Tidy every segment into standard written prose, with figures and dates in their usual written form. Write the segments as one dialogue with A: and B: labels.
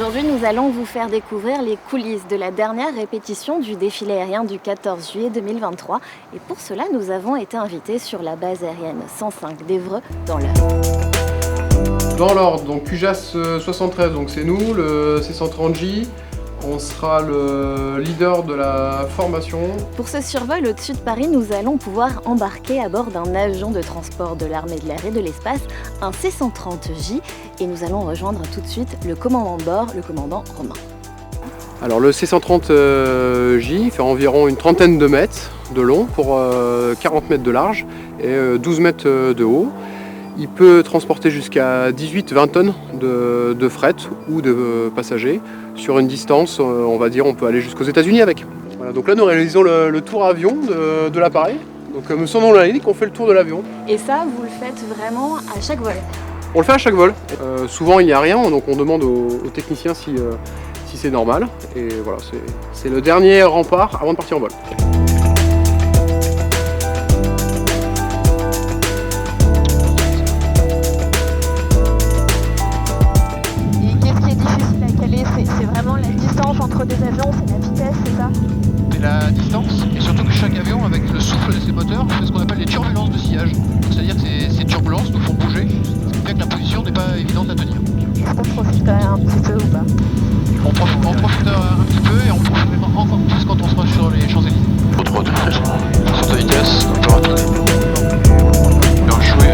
A: Aujourd'hui, nous allons vous faire découvrir les coulisses de la dernière répétition du défilé aérien du 14 juillet 2023. Et pour cela, nous avons été invités sur la base aérienne 105 d'Évreux, dans l'Eure.
B: Dans l'ordre, donc QJAS 73, donc c'est nous, le C130J. On sera le leader de la formation.
A: Pour ce survol au-dessus de Paris, nous allons pouvoir embarquer à bord d'un avion de transport de l'armée de l'air et de l'espace, un C130J, et nous allons rejoindre tout de suite le commandant de bord, le commandant Romain.
B: Alors le C130J fait environ une trentaine de mètres de long pour 40 mètres de large et 12 mètres de haut. Il peut transporter jusqu'à 18-20 tonnes de fret ou de passagers sur une distance, on va dire, on peut aller jusqu'aux États-Unis avec. Voilà, donc là nous réalisons le tour avion de l'appareil. Donc comme son nom l'indique, on fait le tour de l'avion.
A: Et ça, vous le faites vraiment à chaque vol?
B: On le fait à chaque vol. Souvent il n'y a rien, donc on demande aux techniciens si c'est normal. Et voilà, c'est le dernier rempart avant de partir en vol.
A: C'est vraiment la distance entre des avions, c'est la vitesse, c'est ça?
C: C'est la distance, et surtout que chaque avion, avec le souffle de ses moteurs, fait ce qu'on appelle des turbulences de sillage. C'est-à-dire que ces turbulences nous font bouger, ce qui fait que la position n'est pas évidente à tenir.
A: Est-ce qu'on profite quand même un petit peu ou pas?
C: On profite un petit peu, et on profite même encore plus quand on sera sur les Champs-Élysées.
D: Faut trop de sorte de vitesse, un peu rapide. Bien joué.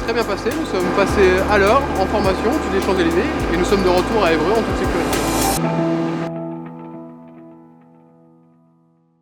B: Très bien passé, nous sommes passés à l'heure en formation au-dessus des Champs-Élysées et nous sommes de retour à Évreux en toute sécurité.